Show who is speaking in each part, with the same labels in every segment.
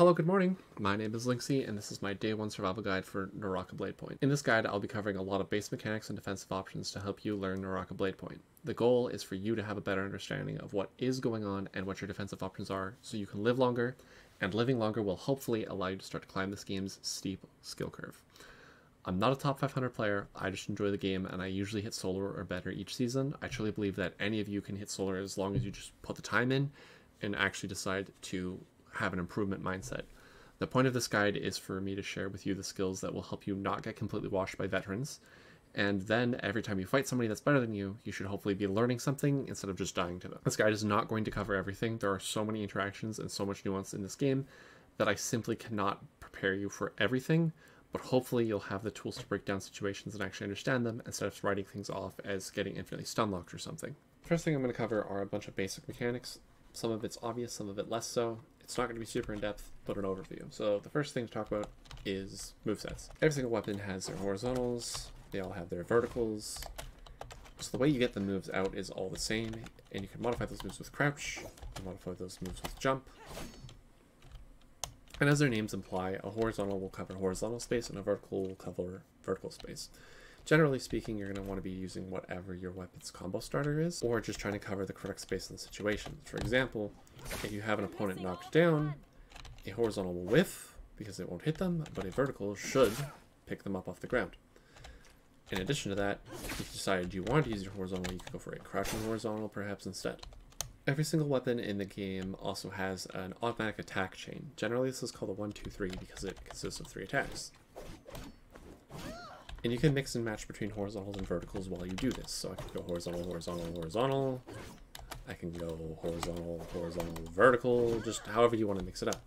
Speaker 1: Hello, good morning. My name is Linksy, and this is my Day 1 survival guide for Naraka Bladepoint. In this guide, I'll be covering a lot of base mechanics and defensive options to help you learn Naraka Bladepoint. The goal is for you to have a better understanding of what is going on and what your defensive options are, so you can live longer, and living longer will hopefully allow you to start to climb this game's steep skill curve. I'm not a top 500 player, I just enjoy the game, and I usually hit Solar or better each season. I truly believe that any of you can hit Solar as long as you just put the time in and actually decide to have an improvement mindset. The point of this guide is for me to share with you the skills that will help you not get completely washed by veterans, and then every time you fight somebody that's better than you, you should hopefully be learning something instead of just dying to them. This guide is not going to cover everything. There are so many interactions and so much nuance in this game that I simply cannot prepare you for everything, but hopefully you'll have the tools to break down situations and actually understand them instead of writing things off as getting infinitely Stunlocked or something. First thing I'm going to cover are a bunch of basic mechanics. Some of it's obvious, some of it less so. It's not going to be super in-depth, but an overview. So the first thing to talk about is movesets. Every single weapon has their horizontals, they all have their verticals. So the way you get the moves out is all the same, and you can modify those moves with crouch, you can modify those moves with jump. And as their names imply, a horizontal will cover horizontal space and a vertical will cover vertical space. Generally speaking, you're going to want to be using whatever your weapon's combo starter is, or just trying to cover the correct space in the situation. For example, if you have an opponent knocked down, a horizontal will whiff because it won't hit them, but a vertical should pick them up off the ground. In addition to that, if you decide you want to use your horizontal, you can go for a crouching horizontal perhaps instead. Every single weapon in the game also has an automatic attack chain. Generally this is called a 1-2-3 because it consists of 3 attacks. And you can mix and match between horizontals and verticals while you do this. So I can go horizontal, horizontal, horizontal. I can go horizontal, horizontal, vertical, just however you want to mix it up.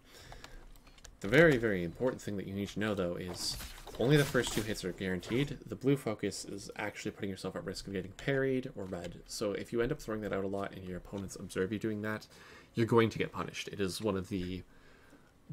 Speaker 1: The very, very important thing that you need to know, though, is only the first 2 hits are guaranteed. The blue focus is actually putting yourself at risk of getting parried or red. So if you end up throwing that out a lot and your opponents observe you doing that, you're going to get punished. It is one of the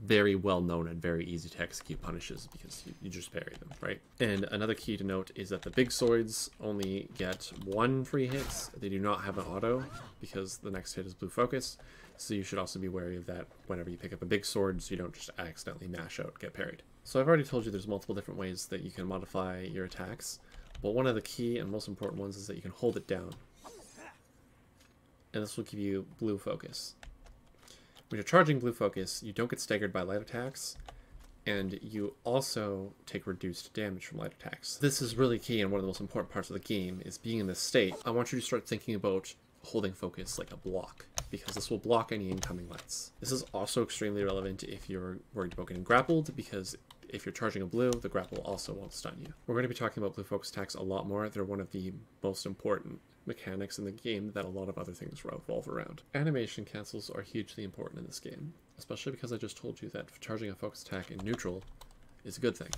Speaker 1: very well known and very easy to execute punishes because you just parry them, right? And another key to note is that the big swords only get 1 free hits. They do not have an auto because the next hit is blue focus. So you should also be wary of that whenever you pick up a big sword so you don't just accidentally mash out, get parried. So I've already told you there's multiple different ways that you can modify your attacks, but one of the key and most important ones is that you can hold it down. And this will give you blue focus. When you're charging blue focus, you don't get staggered by light attacks, and you also take reduced damage from light attacks. This is really key, and one of the most important parts of the game is being in this state. I want you to start thinking about holding focus like a block, because this will block any incoming lights. This is also extremely relevant if you're worried about getting grappled, because if you're charging a blue, the grapple also won't stun you. We're going to be talking about blue focus attacks a lot more. They're one of the most important mechanics in the game that a lot of other things revolve around. Animation cancels are hugely important in this game, especially because I just told you that charging a focus attack in neutral is a good thing.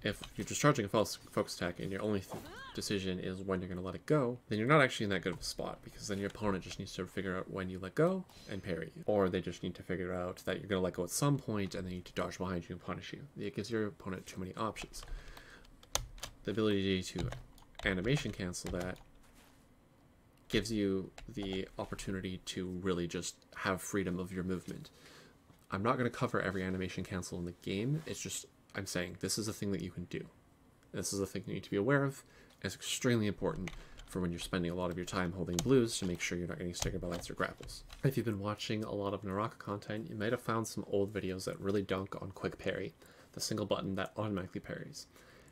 Speaker 1: If you're just charging a focus attack and your only decision is when you're going to let it go, then you're not actually in that good of a spot, because then your opponent just needs to figure out when you let go and parry you. Or they just need to figure out that you're going to let go at some point and they need to dodge behind you and punish you. It gives your opponent too many options. The ability to animation cancel that gives you the opportunity to really just have freedom of your movement. I'm not going to cover every animation cancel in the game, it's just, I'm saying this is a thing that you can do. This is a thing you need to be aware of, and it's extremely important for when you're spending a lot of your time holding blues to make sure you're not getting staggered by lights or grapples. If you've been watching a lot of Naraka content, you might have found some old videos that really dunk on quick parry, the single button that automatically parries.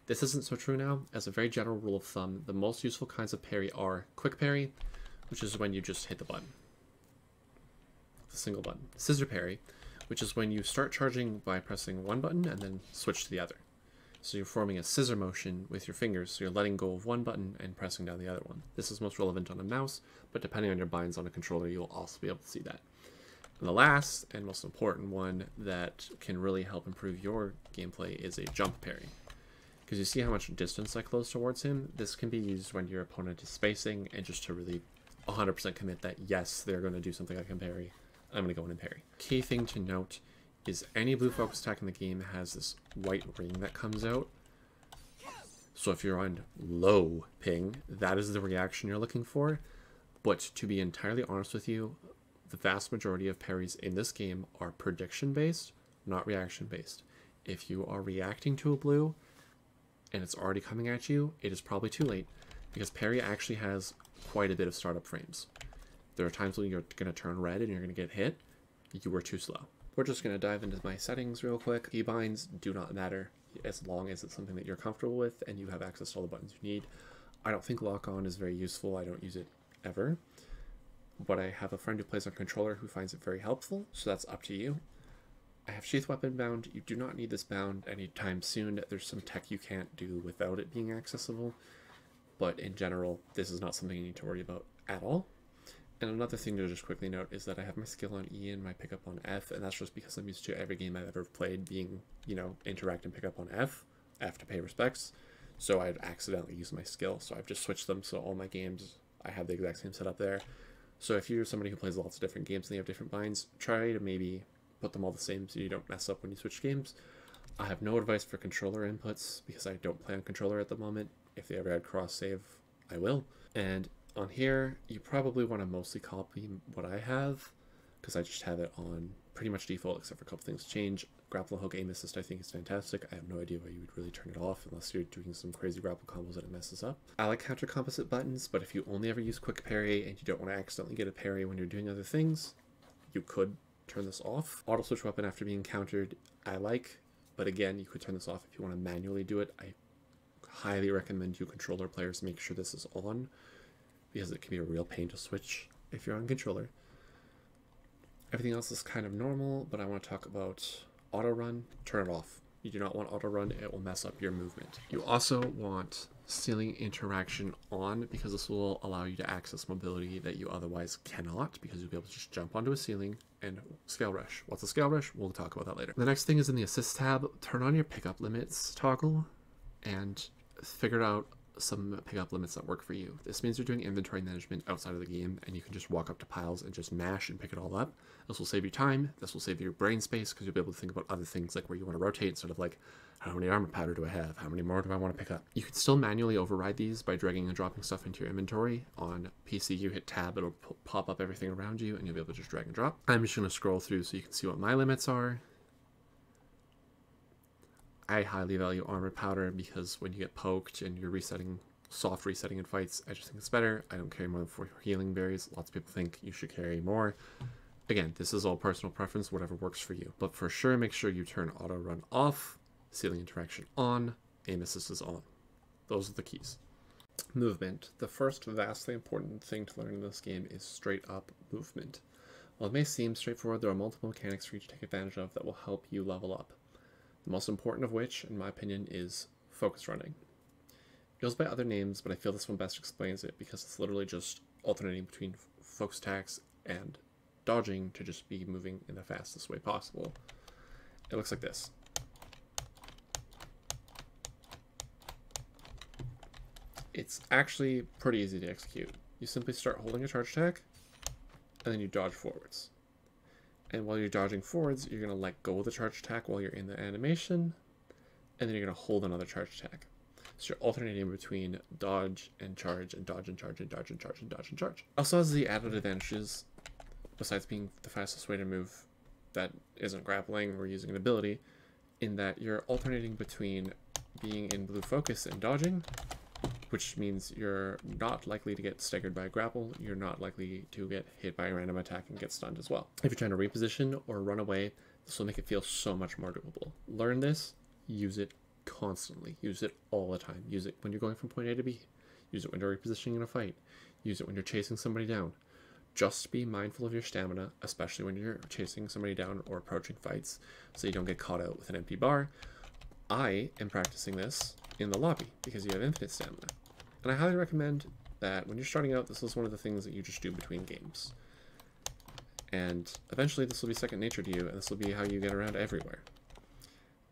Speaker 1: This isn't so true now. As a very general rule of thumb, the most useful kinds of parry are quick parry, which is when you just hit the button, the single button. Scissor parry, which is when you start charging by pressing one button and then switch to the other. So you're forming a scissor motion with your fingers, so you're letting go of one button and pressing down the other one. This is most relevant on a mouse, but depending on your binds on a controller, you'll also be able to see that. And the last and most important one that can really help improve your gameplay is a jump parry. Because you see how much distance I close towards him? This can be used when your opponent is spacing and just to really 100% commit that, yes, they're going to do something I can parry. I'm going to go in and parry. Key thing to note is any blue focus attack in the game has this white ring that comes out. So if you're on low ping, that is the reaction you're looking for. But to be entirely honest with you, the vast majority of parries in this game are prediction based, not reaction based. If you are reacting to a blue and it's already coming at you, it is probably too late, because parry actually has quite a bit of startup frames. There are times when you're going to turn red and you're going to get hit. You were too slow. We're just going to dive into my settings real quick. Keybinds do not matter as long as it's something that you're comfortable with and you have access to all the buttons you need. I don't think lock-on is very useful. I don't use it ever. But I have a friend who plays on controller who finds it very helpful, so that's up to you. I have sheath weapon bound. You do not need this bound anytime soon. There's some tech you can't do without it being accessible. But in general, this is not something you need to worry about at all. And another thing to just quickly note is that I have my skill on E and my pickup on F, and that's just because I'm used to every game I've ever played being, you know, interact and pick up on F to pay respects. So I'd accidentally use my skill, so I've just switched them so all my games, I have the exact same setup there. So if you're somebody who plays lots of different games and you have different binds, try to maybe put them all the same so you don't mess up when you switch games. I have no advice for controller inputs because I don't play on controller at the moment. If they ever add cross save, I will. And on here, you probably want to mostly copy what I have, because I just have it on pretty much default, except for a couple things change. Grapple hook aim assist I think is fantastic. I have no idea why you would really turn it off unless you're doing some crazy grapple combos that it messes up. I like counter composite buttons, but if you only ever use quick parry and you don't want to accidentally get a parry when you're doing other things, you could turn this off. Auto switch weapon after being countered, I like, but again, you could turn this off if you want to manually do it. I highly recommend you controller players make sure this is on, because it can be a real pain to switch if you're on controller. Everything else is kind of normal, but I want to talk about auto run. Turn it off. You do not want auto run, it will mess up your movement. You also want ceiling interaction on, because this will allow you to access mobility that you otherwise cannot, because you'll be able to just jump onto a ceiling and scale rush. What's a scale rush? We'll talk about that later. The next thing is in the assist tab, turn on your pickup limits toggle and figure out some pickup limits that work for you. This means you're doing inventory management outside of the game and you can just walk up to piles and just mash and pick it all up. This will save you time. This will save your brain space because you'll be able to think about other things like where you want to rotate instead of like, how many armor powder do I have? How many more do I want to pick up? You can still manually override these by dragging and dropping stuff into your inventory. On PC, you hit tab, it'll pop up everything around you and you'll be able to just drag and drop. I'm just going to scroll through so you can see what my limits are. I highly value armor powder because when you get poked and you're resetting, soft resetting in fights, I just think it's better. I don't carry more than 4 healing berries. Lots of people think you should carry more. Again, this is all personal preference, whatever works for you. But for sure, make sure you turn auto run off, ceiling interaction on, aim assist is on. Those are the keys. Movement. The first vastly important thing to learn in this game is straight up movement. While it may seem straightforward, there are multiple mechanics for you to take advantage of that will help you level up. The most important of which, in my opinion, is focus running. It goes by other names, but I feel this one best explains it because it's literally just alternating between focus attacks and dodging to just be moving in the fastest way possible. It looks like this. It's actually pretty easy to execute. You simply start holding a charge attack, and then you dodge forwards. And while you're dodging forwards, you're going to let go of the charge attack while you're in the animation, and then you're going to hold another charge attack. So you're alternating between dodge and charge and dodge and charge and dodge and charge and dodge and charge. Also has the added advantages, besides being the fastest way to move that isn't grappling or using an ability, in that you're alternating between being in blue focus and dodging, which means you're not likely to get staggered by a grapple, you're not likely to get hit by a random attack and get stunned as well. If you're trying to reposition or run away, this will make it feel so much more doable. Learn this, use it constantly, use it all the time. Use it when you're going from point A to B, use it when you're repositioning in a fight, use it when you're chasing somebody down. Just be mindful of your stamina, especially when you're chasing somebody down or approaching fights, so you don't get caught out with an empty bar. I am practicing this in the lobby because you have infinite stamina. And I highly recommend that when you're starting out, this is one of the things that you just do between games. And eventually this will be second nature to you, and this will be how you get around everywhere.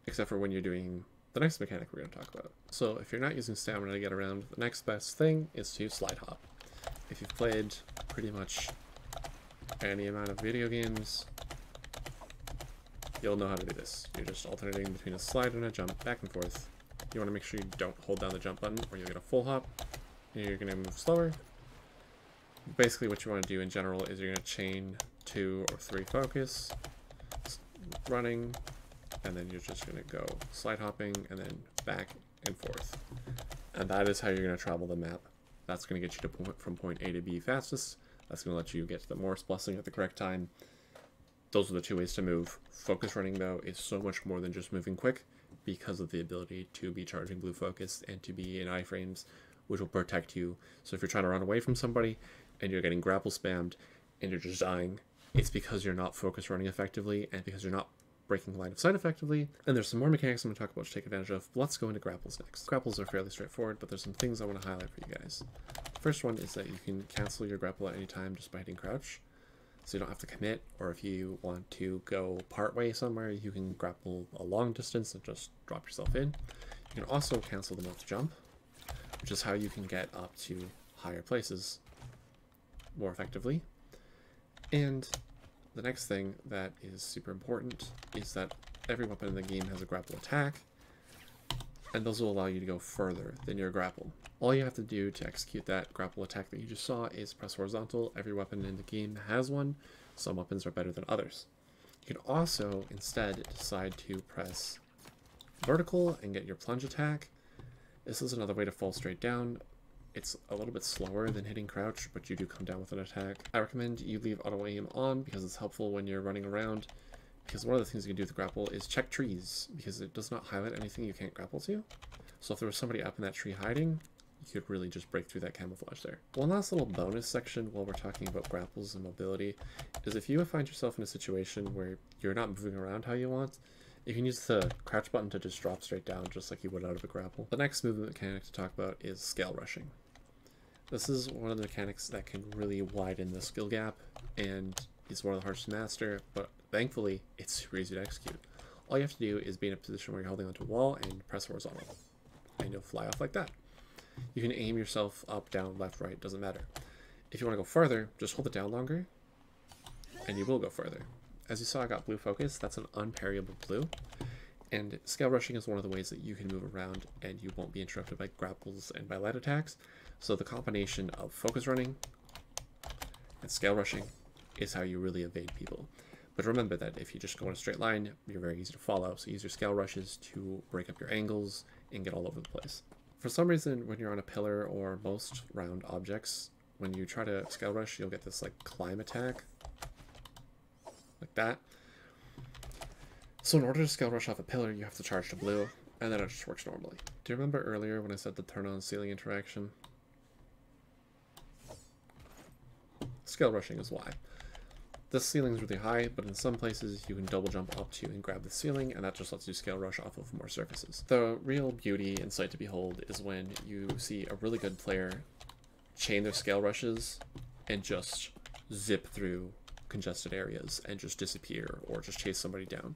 Speaker 1: Except for when you're doing the next mechanic we're going to talk about. So if you're not using stamina to get around, the next best thing is to slide hop. If you've played pretty much any amount of video games, you'll know how to do this. You're just alternating between a slide and a jump, back and forth. You want to make sure you don't hold down the jump button or you'll get a full hop and you're going to move slower. Basically what you want to do in general is you're going to chain 2 or 3 focus, running, and then you're just going to go slide hopping and then back and forth. And that is how you're going to travel the map. That's going to get you to from point A to B fastest. That's going to let you get to the Morris Blessing at the correct time. Those are the two ways to move. Focus running, though, is so much more than just moving quick because of the ability to be charging blue focus and to be in iframes, which will protect you. So if you're trying to run away from somebody and you're getting grapple spammed and you're just dying, it's because you're not focus running effectively and because you're not breaking line of sight effectively. And there's some more mechanics I'm going to talk about to take advantage of. Let's go into grapples next. Grapples are fairly straightforward, but there's some things I want to highlight for you guys. The first one is that you can cancel your grapple at any time just by hitting crouch. So you don't have to commit, or if you want to go part way somewhere, you can grapple a long distance and just drop yourself in. You can also cancel the move to jump, which is how you can get up to higher places more effectively. And the next thing that is super important is that every weapon in the game has a grapple attack, and those will allow you to go further than your grapple. All you have to do to execute that grapple attack that you just saw is press horizontal. Every weapon in the game has one. Some weapons are better than others. You can also instead decide to press vertical and get your plunge attack. This is another way to fall straight down. It's a little bit slower than hitting crouch, but you do come down with an attack. I recommend you leave auto aim on because it's helpful when you're running around. Because one of the things you can do with the grapple is check trees, because it does not highlight anything you can't grapple to. So if there was somebody up in that tree hiding, you could really just break through that camouflage there. One last little bonus section while we're talking about grapples and mobility is if you find yourself in a situation where you're not moving around how you want, you can use the crouch button to just drop straight down just like you would out of a grapple. The next movement mechanic to talk about is scale rushing. This is one of the mechanics that can really widen the skill gap and is one of the hardest to master, but thankfully it's super easy to execute. All you have to do is be in a position where you're holding onto a wall and press horizontal, and you'll fly off like that. You can aim yourself up, down, left, right, doesn't matter. If you want to go further, just hold it down longer, and you will go further. As you saw, I got blue focus. That's an unparryable blue. And scale rushing is one of the ways that you can move around and you won't be interrupted by grapples and by light attacks. So the combination of focus running and scale rushing is how you really evade people. But remember that if you just go in a straight line, you're very easy to follow. So use your scale rushes to break up your angles and get all over the place. For some reason, when you're on a pillar or most round objects, when you try to scale rush, you'll get this like climb attack, like that. So in order to scale rush off a pillar, you have to charge to blue, and then it just works normally. Do you remember earlier when I said the turn on ceiling interaction? Scale rushing is why. This ceiling is really high, but in some places you can double jump up to and grab the ceiling, and that just lets you scale rush off of more surfaces. The real beauty and sight to behold is when you see a really good player chain their scale rushes and just zip through congested areas and just disappear or just chase somebody down.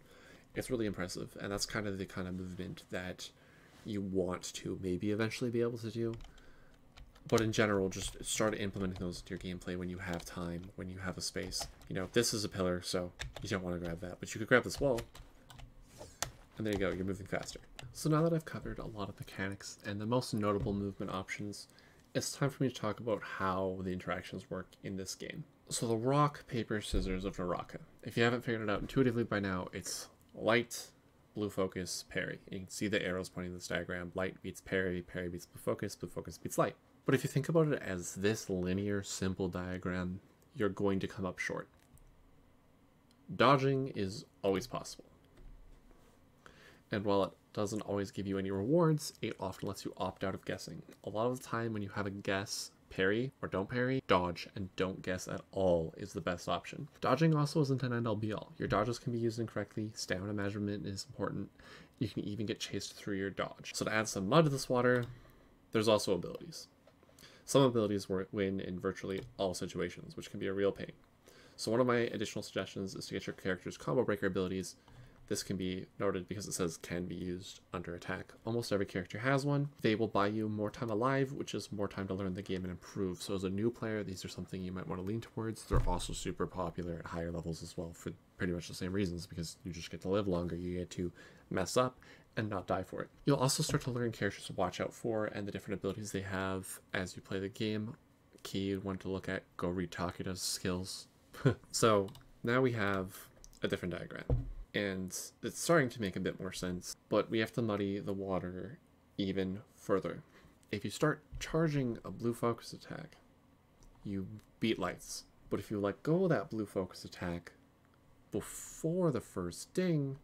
Speaker 1: It's really impressive, and that's kind of the kind of movement that you want to maybe eventually be able to do. But in general, just start implementing those into your gameplay when you have time, when you have a space. You know, this is a pillar, so you don't want to grab that, but you could grab this wall, and there you go, you're moving faster. So now that I've covered a lot of mechanics and the most notable movement options, it's time for me to talk about how the interactions work in this game. So the rock, paper, scissors of Naraka. If you haven't figured it out intuitively by now, it's light, blue focus, parry. You can see the arrows pointing to this diagram. Light beats parry, parry beats blue focus beats light. But if you think about it as this linear, simple diagram, you're going to come up short. Dodging is always possible. And while it doesn't always give you any rewards, it often lets you opt out of guessing. A lot of the time when you have a guess, parry or don't parry, dodge and don't guess at all is the best option. Dodging also isn't an end-all be-all. Your dodges can be used incorrectly, stamina measurement is important, you can even get chased through your dodge. So to add some mud to this water, there's also abilities. Some abilities win in virtually all situations, which can be a real pain. So one of my additional suggestions is to get your character's combo breaker abilities. This can be noted because it says can be used under attack. Almost every character has one. They will buy you more time alive, which is more time to learn the game and improve. So as a new player, these are something you might want to lean towards. They're also super popular at higher levels as well for pretty much the same reasons, because you just get to live longer, you get to mess up and not die for it. You'll also start to learn characters to watch out for and the different abilities they have as you play the game. Key one to look at, go read Takuta's skills. So now we have a different diagram. And it's starting to make a bit more sense, but we have to muddy the water even further. If you start charging a blue focus attack, you beat lights. But if you let go of that blue focus attack before the first ding,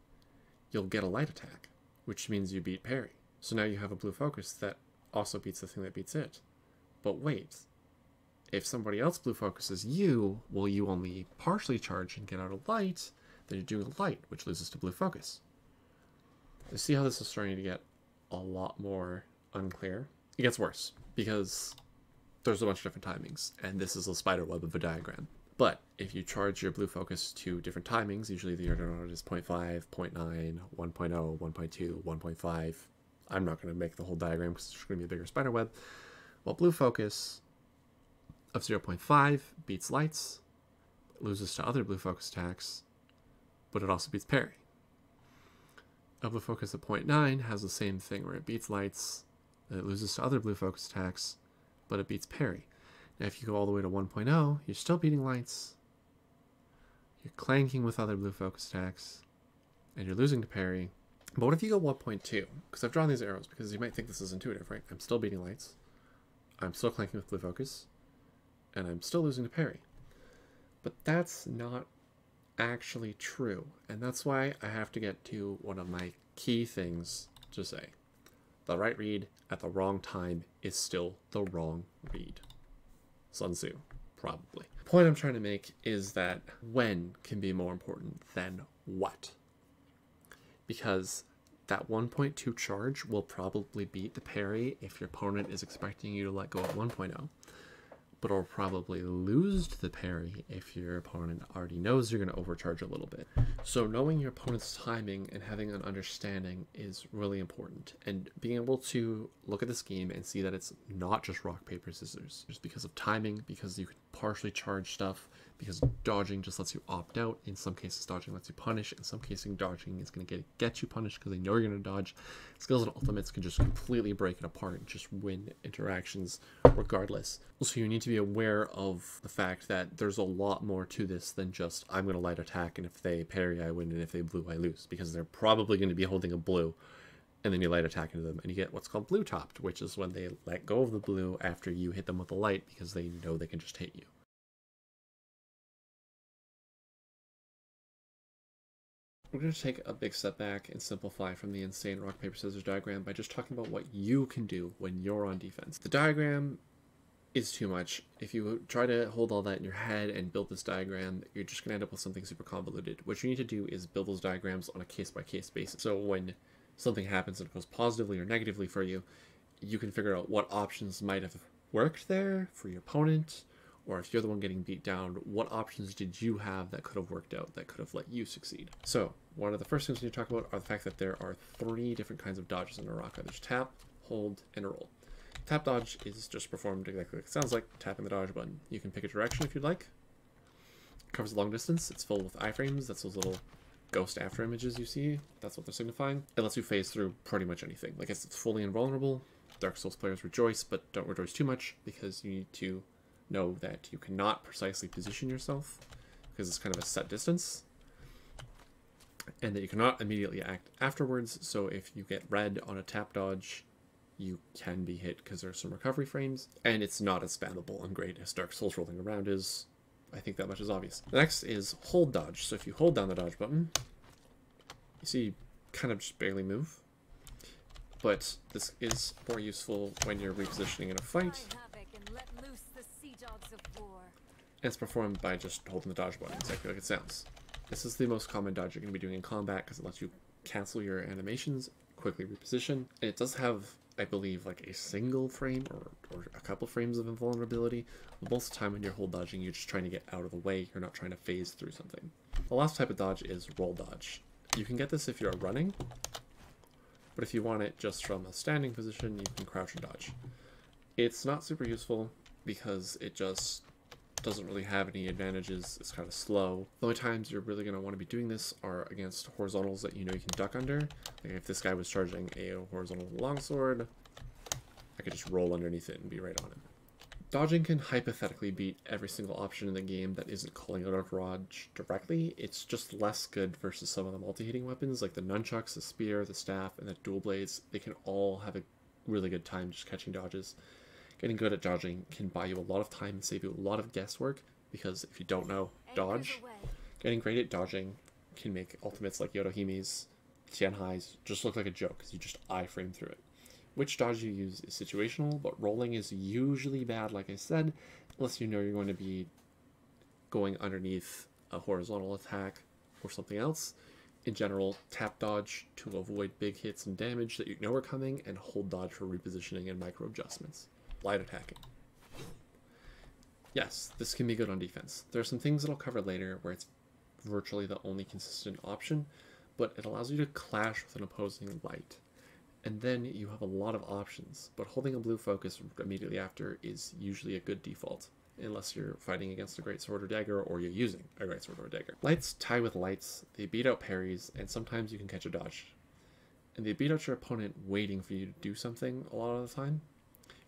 Speaker 1: you'll get a light attack, which means you beat parry. So now you have a blue focus that also beats the thing that beats it. But wait, if somebody else blue focuses you, well, you only partially charge and get out a light, then you're doing a light, which loses to blue focus. You see how this is starting to get a lot more unclear? It gets worse, because there's a bunch of different timings, and this is a spider web of a diagram. But if you charge your blue focus to different timings, usually the order node is 0.5, 0.9, 1.0, 1.2, 1.5. I'm not going to make the whole diagram because it's going to be a bigger spider web. Well, blue focus of 0.5 beats lights, loses to other blue focus attacks, but it also beats parry. A blue focus of 0.9 has the same thing where it beats lights, and it loses to other blue focus attacks, but it beats parry. Now if you go all the way to 1.0, you're still beating lights, you're clanking with other blue focus attacks, and you're losing to parry. But what if you go 1.2? Because I've drawn these arrows because you might think this is intuitive, right? I'm still beating lights, I'm still clanking with blue focus, and I'm still losing to parry. But that's not actually true, and that's why I have to get to one of my key things to say. The right read at the wrong time is still the wrong read. Sun Tzu, probably. The point I'm trying to make is that when can be more important than what. Because that 1.2 charge will probably beat the parry if your opponent is expecting you to let go at 1.0. But it'll probably lose to the parry if your opponent already knows you're going to overcharge a little bit. So knowing your opponent's timing and having an understanding is really important. And being able to look at this game and see that it's not just rock, paper, scissors. Just because of timing, because you can partially charge stuff, because dodging just lets you opt out. In some cases, dodging lets you punish. In some cases, dodging is going to get you punished because they know you're going to dodge. Skills and ultimates can just completely break it apart and just win interactions regardless. Also, you need to be aware of the fact that there's a lot more to this than just, I'm going to light attack, and if they parry, I win, and if they blue, I lose. Because they're probably going to be holding a blue, and then you light attack into them, and you get what's called blue topped, which is when they let go of the blue after you hit them with a light because they know they can just hit you. We're going to take a big step back and simplify from the insane rock, paper, scissors diagram by just talking about what you can do when you're on defense. The diagram is too much. If you try to hold all that in your head and build this diagram, you're just going to end up with something super convoluted. What you need to do is build those diagrams on a case-by-case basis. So when something happens and it goes positively or negatively for you, you can figure out what options might have worked there for your opponent, or if you're the one getting beat down, what options did you have that could have worked out, that could have let you succeed? So one of the first things we need to talk about are the fact that there are 3 different kinds of dodges in Naraka. There's tap, hold, and roll. Tap dodge is just performed exactly like it sounds like, tapping the dodge button. You can pick a direction if you'd like. It covers a long distance. It's filled with iframes. That's those little ghost after images you see. That's what they're signifying. It lets you phase through pretty much anything. Like, it's fully invulnerable. Dark Souls players rejoice, but don't rejoice too much because you need to know that you cannot precisely position yourself because it's kind of a set distance, and that you cannot immediately act afterwards. So if you get red on a tap dodge, you can be hit because there's some recovery frames, and it's not as spammable and great as Dark Souls rolling around is. I think that much is obvious. The next is hold dodge. So if you hold down the dodge button, you see you kind of just barely move, but this is more useful when you're repositioning in a fight. And it's performed by just holding the dodge button, exactly like it sounds. This is the most common dodge you're going to be doing in combat because it lets you cancel your animations, quickly reposition. And it does have, I believe, like a single frame or a couple frames of invulnerability. But most of the time when you're hold dodging, you're just trying to get out of the way. You're not trying to phase through something. The last type of dodge is roll dodge. You can get this if you're running, but if you want it just from a standing position, you can crouch and dodge. It's not super useful because it just doesn't really have any advantages. It's kind of slow. The only times you're really going to want to be doing this are against horizontals that you know you can duck under. Like if this guy was charging a horizontal longsword, I could just roll underneath it and be right on him. Dodging can hypothetically beat every single option in the game that isn't calling out a dodge directly. It's just less good versus some of the multi-hitting weapons like the nunchucks, the spear, the staff, and the dual blades. They can all have a really good time just catching dodges. Getting good at dodging can buy you a lot of time and save you a lot of guesswork, because if you don't know dodge, getting great at dodging can make ultimates like Yodohimi's, Tianhai's just look like a joke because you just iframe through it. Which dodge you use is situational, but rolling is usually bad, like I said, unless you know you're going to be going underneath a horizontal attack or something else. In general, tap dodge to avoid big hits and damage that you know are coming, and hold dodge for repositioning and micro adjustments. Light attacking. Yes, this can be good on defense. There are some things that I'll cover later where it's virtually the only consistent option, but it allows you to clash with an opposing light. And then you have a lot of options, but holding a blue focus immediately after is usually a good default, unless you're fighting against a greatsword or dagger, or you're using a greatsword or dagger. Lights tie with lights, they beat out parries, and sometimes you can catch a dodge. And they beat out your opponent waiting for you to do something a lot of the time.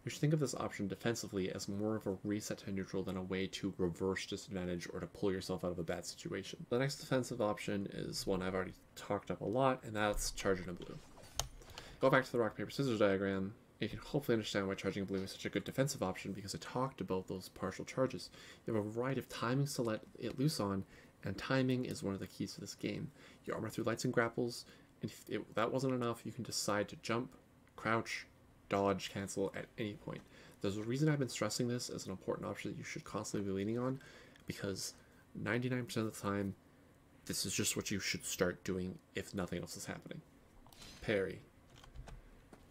Speaker 1: You should think of this option defensively as more of a reset to neutral than a way to reverse disadvantage or to pull yourself out of a bad situation. The next defensive option is one I've already talked up a lot, and that's charging a blue. Go back to the rock, paper, scissors diagram. You can hopefully understand why charging blue is such a good defensive option, because I talked about those partial charges. You have a variety of timings to let it loose on, and timing is one of the keys to this game. You armor through lights and grapples, and if that wasn't enough, you can decide to jump, crouch, dodge, cancel at any point. There's a reason I've been stressing this as an important option that you should constantly be leaning on, because 99% of the time, this is just what you should start doing if nothing else is happening. Parry.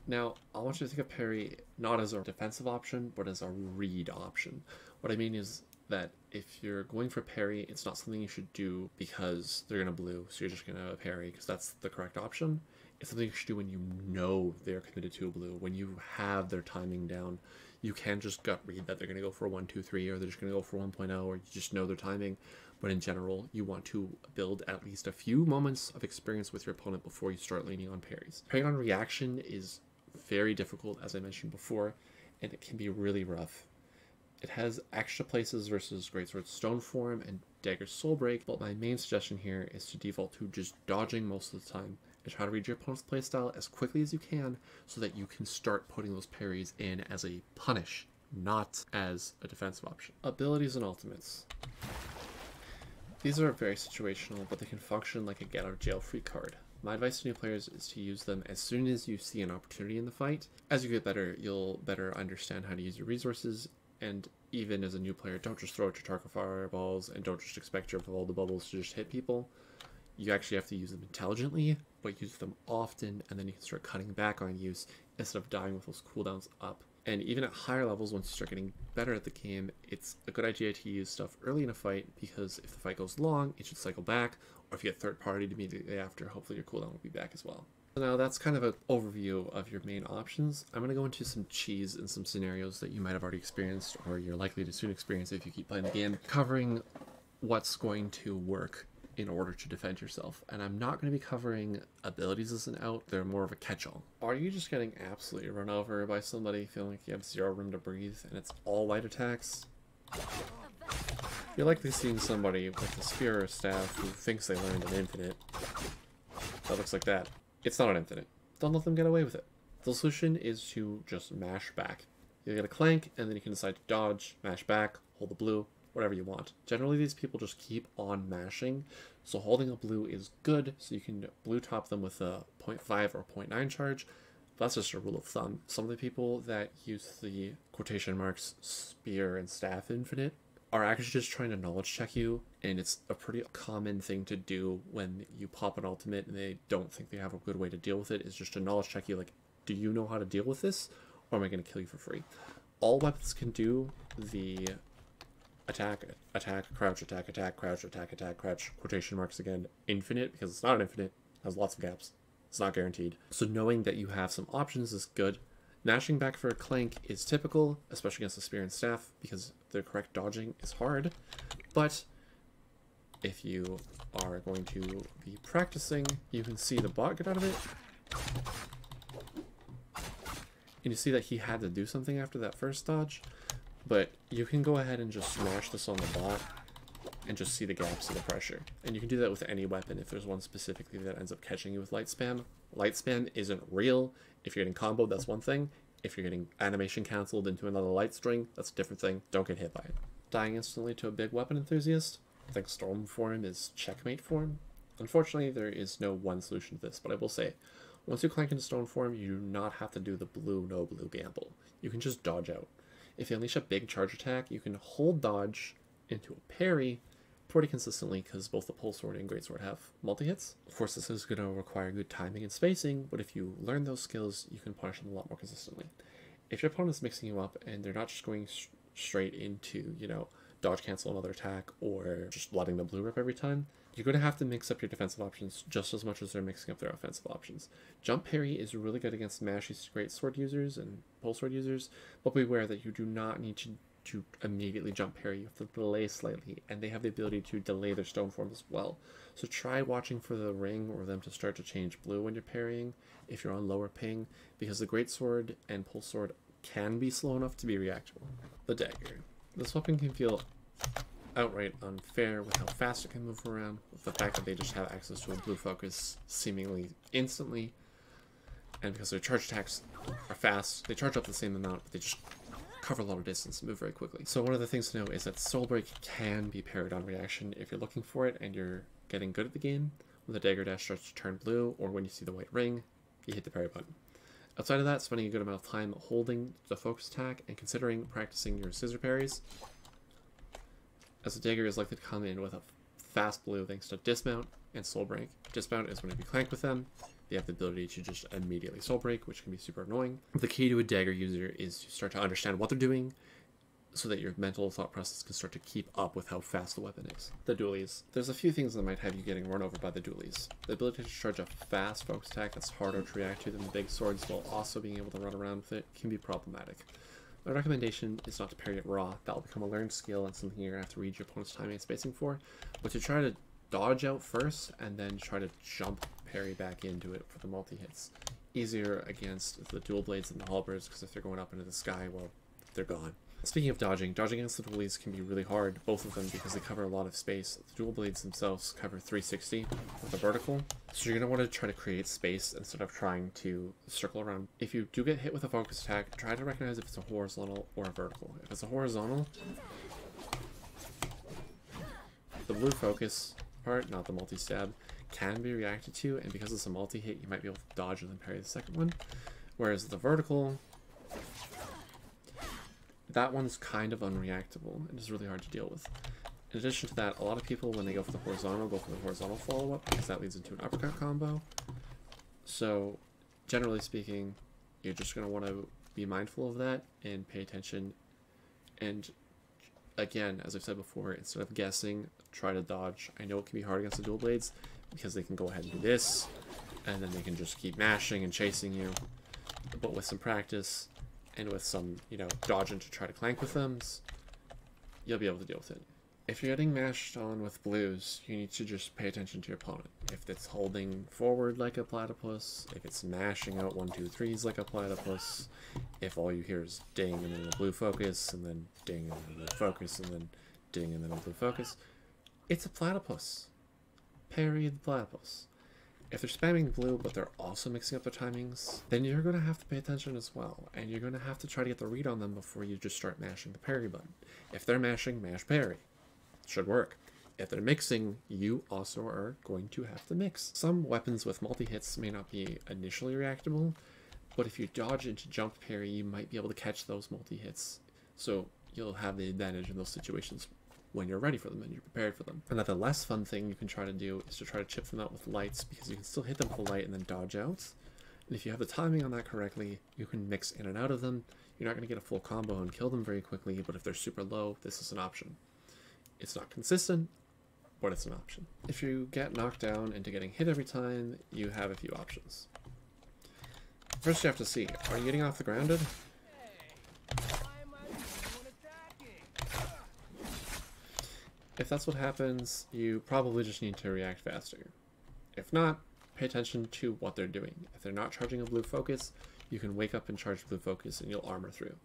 Speaker 1: Now, I want you to think of parry not as a defensive option, but as a read option. What I mean is that if you're going for parry, it's not something you should do because they're going to blue, so you're just going to parry because that's the correct option. It's something you should do when you know they're committed to a blue, when you have their timing down. You can just gut read that they're going to go for 1, 2, 3, or they're just going to go for 1.0, or you just know their timing. But in general, you want to build at least a few moments of experience with your opponent before you start leaning on parries. Parrying on reaction is very difficult, as I mentioned before, and it can be really rough. It has extra places versus Greatsword Stoneform and Dagger Soulbreak, but my main suggestion here is to default to just dodging most of the time and try to read your opponent's playstyle as quickly as you can so that you can start putting those parries in as a punish, not as a defensive option. Abilities and ultimates. These are very situational, but they can function like a get out of jail free card. My advice to new players is to use them as soon as you see an opportunity in the fight. As you get better, you'll better understand how to use your resources, and even as a new player, don't just throw out your Tarka fireballs and don't just expect your all the bubbles to just hit people. You actually have to use them intelligently, but use them often, and then you can start cutting back on use instead of dying with those cooldowns up. And even at higher levels, once you start getting better at the game, it's a good idea to use stuff early in a fight, because if the fight goes long, it should cycle back, or if you get third partied immediately after, hopefully your cooldown will be back as well. So now that's kind of an overview of your main options. I'm going to go into some cheese and some scenarios that you might have already experienced, or you're likely to soon experience if you keep playing the game, covering what's going to work in order to defend yourself. And I'm not going to be covering abilities as an out, they're more of a catch-all. Are you just getting absolutely run over by somebody, feeling like you have zero room to breathe and it's all light attacks? You're likely seeing somebody with a spear or staff who thinks they learned an infinite. That looks like that. It's not an infinite. Don't let them get away with it. The solution is to just mash back. You get a clank, and then you can decide to dodge, mash back, hold the blue, whatever you want. Generally, these people just keep on mashing, so holding a blue is good, so you can blue top them with a 0.5 or 0.9 charge. That's just a rule of thumb. Some of the people that use the quotation marks spear and staff infinite are actually just trying to knowledge check you, and it's a pretty common thing to do when you pop an ultimate and they don't think they have a good way to deal with it, is just to knowledge check you, like, do you know how to deal with this, or am I going to kill you for free? All weapons can do the attack, crouch, attack, crouch, quotation marks again, infinite, because it's not an infinite, it has lots of gaps, it's not guaranteed. So knowing that you have some options is good. Mashing back for a clank is typical, especially against the spear and staff, because the correct dodging is hard. But if you are going to be practicing, you can see the bot get out of it. And you see that he had to do something after that first dodge. But you can go ahead and just smash this on the bot and just see the gaps of the pressure. And you can do that with any weapon if there's one specifically that ends up catching you with light spam. Light spam isn't real. If you're getting comboed, that's one thing. If you're getting animation canceled into another light string, that's a different thing. Don't get hit by it. Dying instantly to a big weapon enthusiast, I think Stoneform is checkmate form. Unfortunately, there is no one solution to this, but I will say, once you clank into Stoneform, you do not have to do the blue, no blue gamble. You can just dodge out. If you unleash a big charge attack, you can hold dodge into a parry pretty consistently because both the pole sword and greatsword have multi-hits. Of course, this is going to require good timing and spacing, but if you learn those skills, you can punish them a lot more consistently. If your opponent's mixing you up and they're not just going straight into, you know, dodge cancel another attack or just letting the blue rip every time, you're going to have to mix up your defensive options just as much as they're mixing up their offensive options. Jump parry is really good against mashy greatsword users and pole sword users, but beware that you do not need to immediately jump parry. You have to delay slightly, and they have the ability to delay their stone form as well. So try watching for the ring or them to start to change blue when you're parrying if you're on lower ping, because the greatsword and pole sword can be slow enough to be reactable. The dagger. This weapon can feel outright unfair with how fast it can move around, with the fact that they just have access to a blue focus seemingly instantly, and because their charge attacks are fast, they charge up the same amount, but they just cover a lot of distance and move very quickly. So one of the things to know is that Soul Break can be parried on reaction if you're looking for it and you're getting good at the game. When the dagger dash starts to turn blue, or when you see the white ring, you hit the parry button. Outside of that, spending a good amount of time holding the focus attack and considering practicing your scissor parries, as the dagger is likely to come in with a fast blue thanks to dismount and soul break. Dismount is when if you clank with them, they have the ability to just immediately soul break, which can be super annoying. The key to a dagger user is to start to understand what they're doing so that your mental thought process can start to keep up with how fast the weapon is. The Dualies. There's a few things that might have you getting run over by the Dualies. The ability to charge a fast focus attack that's harder to react to than the big swords while also being able to run around with it can be problematic. My recommendation is not to parry it raw. That will become a learned skill and something you're going to have to read your opponent's timing and spacing for, but to try to dodge out first and then try to jump parry back into it for the multi-hits. Easier against the dual blades and the halberds, because if they're going up into the sky, well, they're gone. Speaking of dodging against the dualies can be really hard, both of them, because they cover a lot of space. The dual blades themselves cover 360 with a vertical, so you're going to want to try to create space instead of trying to circle around. If you do get hit with a focus attack, try to recognize if it's a horizontal or a vertical. If it's a horizontal, the blue focus part, not the multi-stab, can be reacted to, and because it's a multi-hit, you might be able to dodge and then parry the second one. Whereas the vertical, that one's kind of unreactable and is really hard to deal with. In addition to that, a lot of people, when they go for the horizontal, go for the horizontal follow-up, because that leads into an uppercut combo. So, generally speaking, you're just going to want to be mindful of that and pay attention. And again, as I've said before, instead of guessing, try to dodge. I know it can be hard against the dual blades, because they can go ahead and do this, and then they can just keep mashing and chasing you. But with some practice, and with some, you know, dodging to try to clank with them, you'll be able to deal with it. If you're getting mashed on with blues, you need to just pay attention to your opponent. If it's holding forward like a platypus, if it's mashing out 1, 2, 3s like a platypus, if all you hear is ding and then a blue focus, and then ding and then a blue focus, and then ding and then a blue focus, it's a platypus. Parry the platypus. If they're spamming blue, but they're also mixing up their timings, then you're going to have to pay attention as well, and you're going to have to try to get the read on them before you just start mashing the parry button. If they're mashing, mash parry. Should work. If they're mixing, you also are going to have to mix. Some weapons with multi-hits may not be initially reactable, but if you dodge into jump parry, you might be able to catch those multi-hits, so you'll have the advantage in those situations when you're ready for them and you're prepared for them. Another less fun thing you can try to do is to try to chip them out with lights, because you can still hit them with a light and then dodge out. And if you have the timing on that correctly, you can mix in and out of them. You're not going to get a full combo and kill them very quickly, but if they're super low, this is an option. It's not consistent, but it's an option. If you get knocked down into getting hit every time, you have a few options. First you have to see, are you getting off the grounded? If that's what happens, you probably just need to react faster. If not, pay attention to what they're doing. If they're not charging a blue focus, you can wake up and charge blue focus and you'll armor through.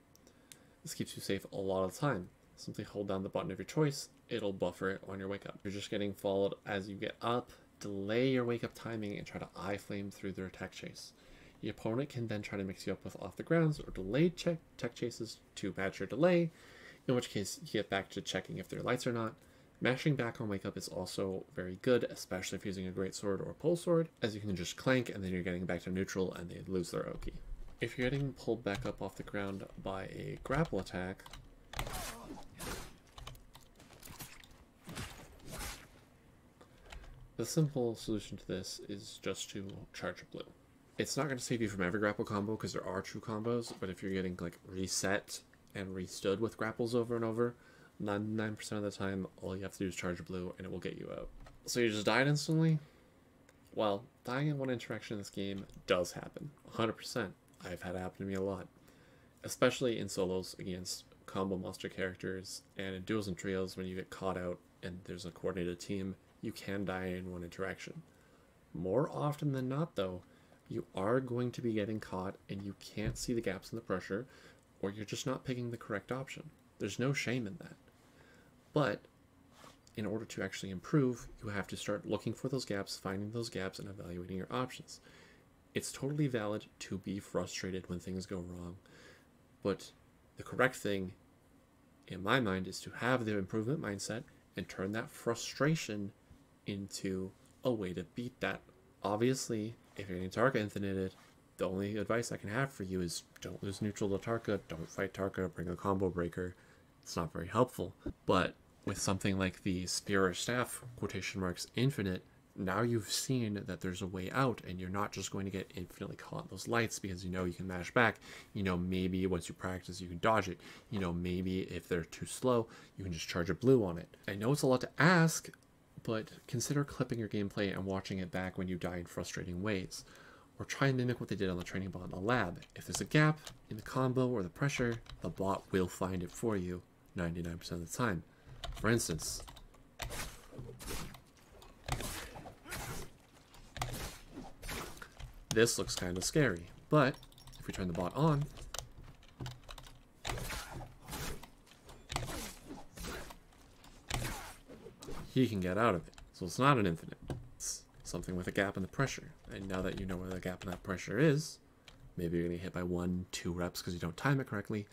Speaker 1: This keeps you safe a lot of the time. Simply hold down the button of your choice, it'll buffer it on your wake up. You're just getting followed as you get up. Delay your wake up timing and try to eye flame through their tech chase. The opponent can then try to mix you up with off the grounds or delayed tech chases to match your delay, in which case you get back to checking if they're lights or not. Mashing back on wake up is also very good, especially if using a great sword or a pole sword, as you can just clank and then you're getting back to neutral and they lose their Oki. If you're getting pulled back up off the ground by a grapple attack, the simple solution to this is just to charge a blue. It's not going to save you from every grapple combo because there are true combos, but if you're getting like reset and restood with grapples over and over, 99% of the time all you have to do is charge a blue and it will get you out. So you just died instantly? Well, dying in one interaction in this game does happen. 100%. I've had it happen to me a lot. Especially in solos against combo monster characters and in duos and trios when you get caught out and there's a coordinated team, you can die in one interaction. More often than not though, you are going to be getting caught and you can't see the gaps in the pressure, or you're just not picking the correct option. There's no shame in that. But in order to actually improve, you have to start looking for those gaps, finding those gaps, and evaluating your options. It's totally valid to be frustrated when things go wrong, but the correct thing, in my mind, is to have the improvement mindset and turn that frustration into a way to beat that. Obviously, if you're getting Tarka infinited, the only advice I can have for you is don't lose neutral to Tarka, don't fight Tarka, bring a combo breaker. It's not very helpful. But with something like the Spear or Staff, quotation marks, infinite, now you've seen that there's a way out and you're not just going to get infinitely caught in those lights because you know you can mash back. You know maybe once you practice you can dodge it. You know maybe if they're too slow you can just charge a blue on it. I know it's a lot to ask, but consider clipping your gameplay and watching it back when you die in frustrating ways. Or try and mimic what they did on the training bot in the lab. If there's a gap in the combo or the pressure, the bot will find it for you 99% of the time. For instance, this looks kind of scary, but if we turn the bot on, he can get out of it. So it's not an infinite. It's something with a gap in the pressure. And now that you know where the gap in that pressure is, maybe you're going to get hit by 1-2 reps because you don't time it correctly,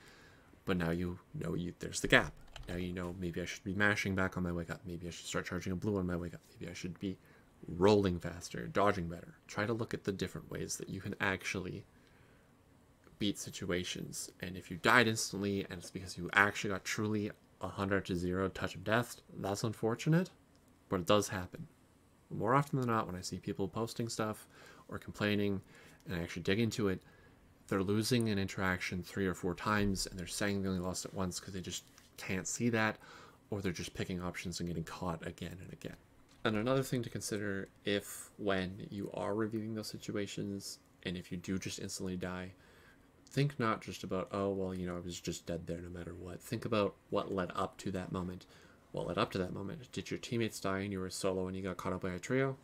Speaker 1: but now you know there's the gap. Now you know maybe I should be mashing back on my wake up. Maybe I should start charging a blue on my wake up. Maybe I should be rolling faster, dodging better. Try to look at the different ways that you can actually beat situations. And if you died instantly and it's because you actually got truly 100-0 touch of death, that's unfortunate, but it does happen. More often than not, when I see people posting stuff or complaining and I actually dig into it, they're losing an interaction 3 or 4 times and they're saying they only lost it once because they just can't see that, or they're just picking options and getting caught again and again. And another thing to consider when you are reviewing those situations, and if you do just instantly die, think not just about, oh, well, you know, I was just dead there no matter what. Think about what led up to that moment. What led up to that moment? Did your teammates die and you were solo and you got caught up by a trio?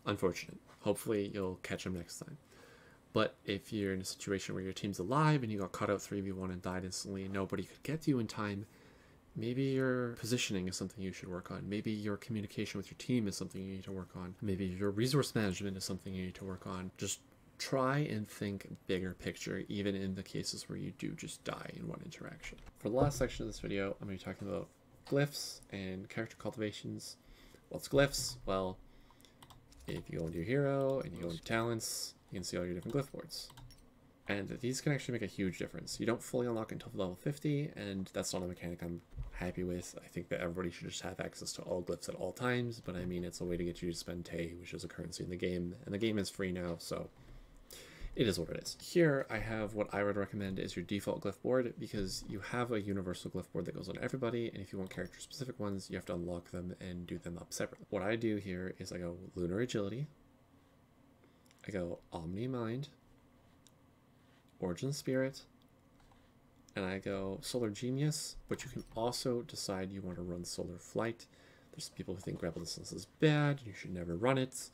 Speaker 1: Unfortunate. Hopefully you'll catch them next time. But if you're in a situation where your team's alive and you got caught out 3v1 and died instantly and nobody could get to you in time, maybe your positioning is something you should work on. Maybe your communication with your team is something you need to work on. Maybe your resource management is something you need to work on. Just try and think bigger picture, even in the cases where you do just die in one interaction. For the last section of this video, I'm going to be talking about glyphs and character cultivations. What's glyphs? Well, if you go into your hero and you go into talents, you can see all your different glyph boards. And these can actually make a huge difference. You don't fully unlock until level 50, and that's not a mechanic I'm happy with. I think that everybody should just have access to all glyphs at all times, but I mean, it's a way to get you to spend Tay, which is a currency in the game, and the game is free now, so it is what it is. Here, I have what I would recommend is your default glyph board, because you have a universal glyph board that goes on everybody, and if you want character-specific ones, you have to unlock them and do them up separately. What I do here is I go Lunar Agility, I go Omni Mind, Origin Spirit, and I go Solar Genius, but you can also decide you want to run Solar Flight. There's people who think Grapple Distance is bad, you should never run it.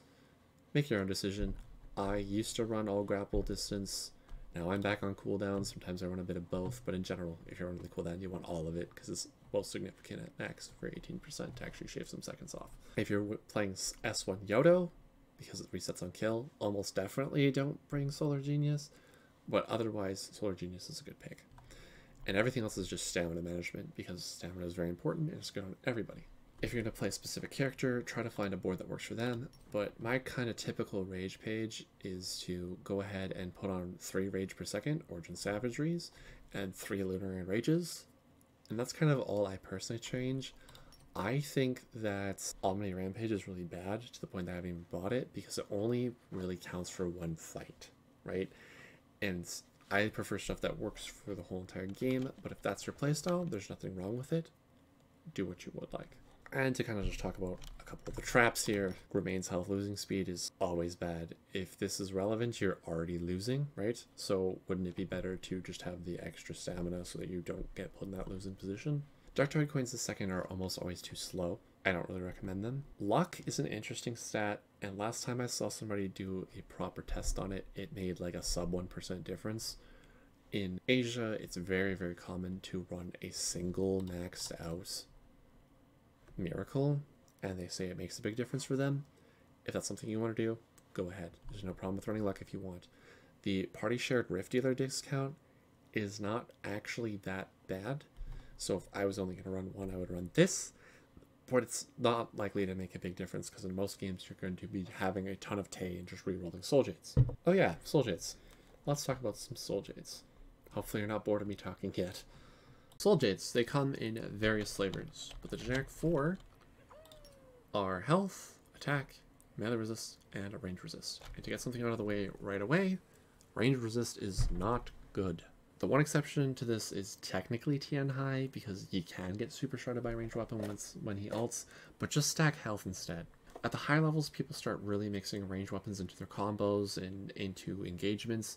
Speaker 1: Make your own decision. I used to run all Grapple Distance Now I'm back on cooldown. Sometimes I run a bit of both, but in general, if you're running the cooldown, you want all of it because it's most significant at max for 18% to actually shave some seconds off. If you're playing S1 Yodo, because it resets on kill, almost definitely don't bring Solar Genius, but otherwise Solar Genius is a good pick. And everything else is just stamina management, because stamina is very important and it's good on everybody. If you're going to play a specific character, try to find a board that works for them, but my kind of typical rage page is to go ahead and put on 3 rage per second, Origin Savageries, and 3 Lunar Rages, and that's kind of all I personally change. I think that Almighty Rampage is really bad to the point that I haven't even bought it, because it only really counts for 1 fight, right? And I prefer stuff that works for the whole entire game, but if that's your playstyle, there's nothing wrong with it. Do what you would like. And to kind of just talk about a couple of the traps here, Remains Health Losing Speed is always bad. If this is relevant, you're already losing, right? So wouldn't it be better to just have the extra stamina so that you don't get put in that losing position? Darktoid Coins the second are almost always too slow. I don't really recommend them. Luck is an interesting stat, and last time I saw somebody do a proper test on it, it made like a sub 1% difference. In Asia, it's very, very common to run a single maxed out miracle, and they say it makes a big difference for them. If that's something you want to do, go ahead. There's no problem with running luck if you want. The party shared rift dealer discount is not actually that bad, so if I was only going to run one, I would run this, but it's not likely to make a big difference because in most games you're going to be having a ton of Tay and just re-rolling Souljades. Oh yeah, Souljades. Let's talk about some Souljades. Hopefully you're not bored of me talking yet. Souljades, they come in various flavors, but the generic 4 are health, attack, melee resist, and range resist. And to get something out of the way right away, range resist is not good. The one exception to this is technically Tian Hai, because you can get super shredded by a ranged weapon when he ults, but just stack health instead. At the high levels, people start really mixing ranged weapons into their combos and into engagements,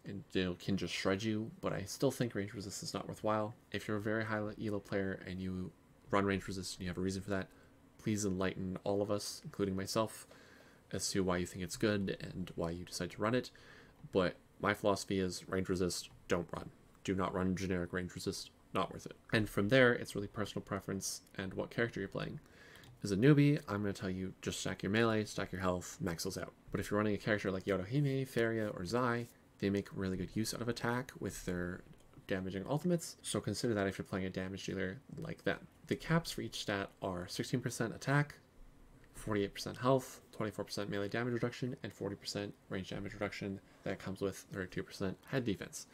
Speaker 1: and they can just shred you, but I still think range resist is not worthwhile. If you're a very high elo player and you run range resist and you have a reason for that, please enlighten all of us, including myself, as to why you think it's good and why you decide to run it. But my philosophy is range resist, don't run. Do not run generic range resist, not worth it. And from there, it's really personal preference and what character you're playing. As a newbie, I'm going to tell you just stack your melee, stack your health, max those out. But if you're running a character like Yodohime, Feria, or Zai, they make really good use out of attack with their damaging ultimates, so consider that if you're playing a damage dealer like them. The caps for each stat are 16% attack, 48% health, 24% melee damage reduction, and 40% range damage reduction. That comes with 32% head defense.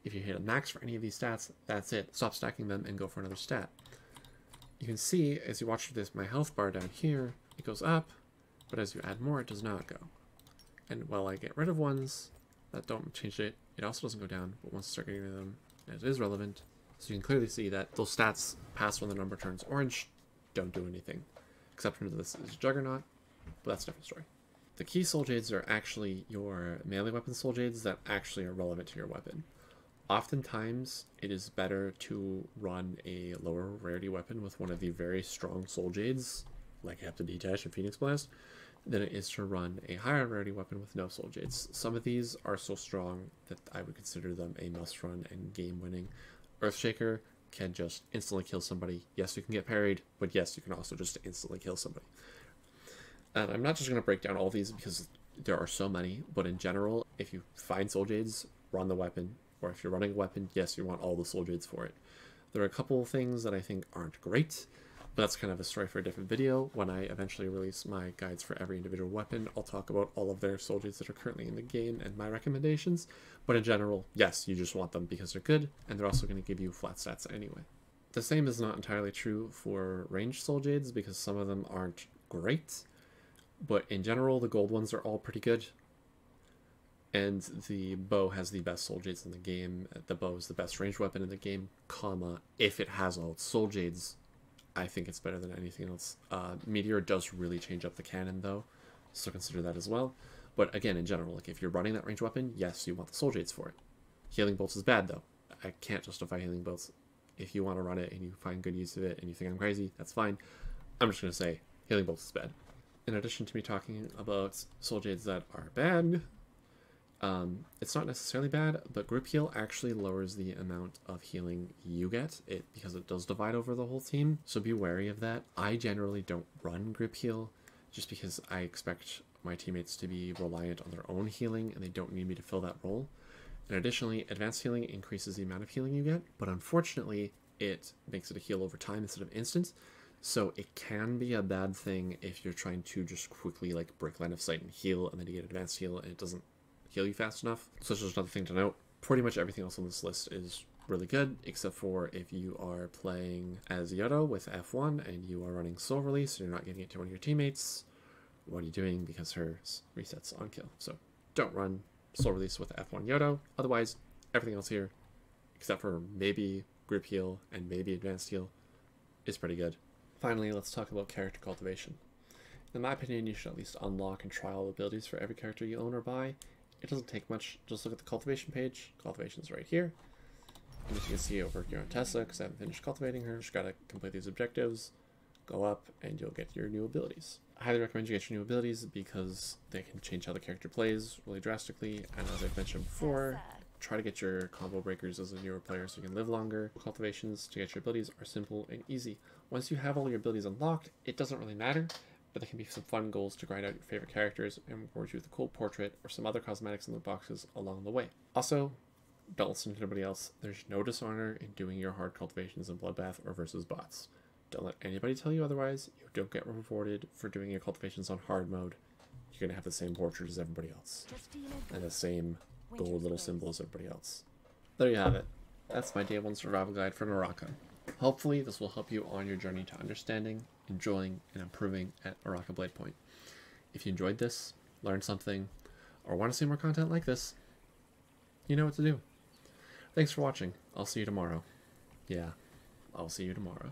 Speaker 1: If you hit a max for any of these stats, that's it. Stop stacking them and go for another stat. You can see, as you watch this, my health bar down here, it goes up, but as you add more, it does not go. And while I get rid of ones that don't change it, it also doesn't go down, but once you start getting rid of them, it is relevant. So you can clearly see that those stats past when the number turns orange don't do anything. Exception to this is Juggernaut, but that's a different story. The key Souljades are actually your melee weapon Souljades that actually are relevant to your weapon. Oftentimes, it is better to run a lower rarity weapon with one of the very strong Souljades, like Hepta Detach and Phoenix Blast, than it is to run a higher rarity weapon with no Souljades. Some of these are so strong that I would consider them a must-run and game-winning. Earthshaker can just instantly kill somebody. Yes, you can get parried, but yes, you can also just instantly kill somebody. And I'm not just going to break down all these because there are so many, but in general, if you find Souljades, run the weapon, or if you're running a weapon, yes, you want all the Souljades for it. There are a couple of things that I think aren't great, but that's kind of a story for a different video. When I eventually release my guides for every individual weapon, I'll talk about all of their Souljades that are currently in the game and my recommendations. But in general, yes, you just want them because they're good, and they're also going to give you flat stats anyway. The same is not entirely true for ranged Souljades because some of them aren't great, but in general, the gold ones are all pretty good. And the bow has the best Souljades in the game. The bow is the best ranged weapon in the game, comma, if it has all its Souljades, I think it's better than anything else. Meteor does really change up the cannon though, so consider that as well. But again, in general, like if you're running that ranged weapon, yes, you want the Souljades for it. Healing Bolts is bad though. I can't justify Healing Bolts. If you want to run it and you find good use of it and you think I'm crazy, that's fine. I'm just going to say Healing Bolts is bad. In addition to me talking about Souljades that are bad, It's not necessarily bad, but group heal actually lowers the amount of healing you get because it does divide over the whole team, so be wary of that. I generally don't run group heal just because I expect my teammates to be reliant on their own healing and they don't need me to fill that role. And additionally, advanced healing increases the amount of healing you get, but unfortunately it makes it a heal over time instead of instant, so it can be a bad thing if you're trying to just quickly like break line of sight and heal, and then you get advanced heal and it doesn't heal you fast enough. So that's just another thing to note. Pretty much everything else on this list is really good, except for if you are playing as Yodo with F1 and you are running Soul Release and you're not giving it to one of your teammates. What are you doing? Because hers resets on kill. So don't run Soul Release with F1 Yodo. Otherwise, everything else here, except for maybe group heal and maybe advanced heal, is pretty good. Finally, let's talk about character cultivation. In my opinion, you should at least unlock and try all the abilities for every character you own or buy. It doesn't take much. Just look at the cultivation page. Cultivation's right here. And as you can see over here on Tessa, because I haven't finished cultivating her, just gotta complete these objectives, go up, and you'll get your new abilities. I highly recommend you get your new abilities because they can change how the character plays really drastically. And as I've mentioned before, try to get your combo breakers as a newer player so you can live longer. Cultivations to get your abilities are simple and easy. Once you have all your abilities unlocked, it doesn't really matter, but there can be some fun goals to grind out your favorite characters and reward you with a cool portrait or some other cosmetics in the boxes along the way. Also, don't listen to anybody else. There's no dishonor in doing your hard cultivations in Bloodbath or versus bots. Don't let anybody tell you otherwise. You don't get rewarded for doing your cultivations on hard mode. You're going to have the same portrait as everybody else. And the same gold little symbol as everybody else. There you have it. That's my day 1 survival guide for Naraka. Hopefully this will help you on your journey to understanding, enjoying, and improving at Naraka Bladepoint. If you enjoyed this, learned something, or want to see more content like this, you know what to do. Thanks for watching. I'll see you tomorrow. Yeah, I'll see you tomorrow.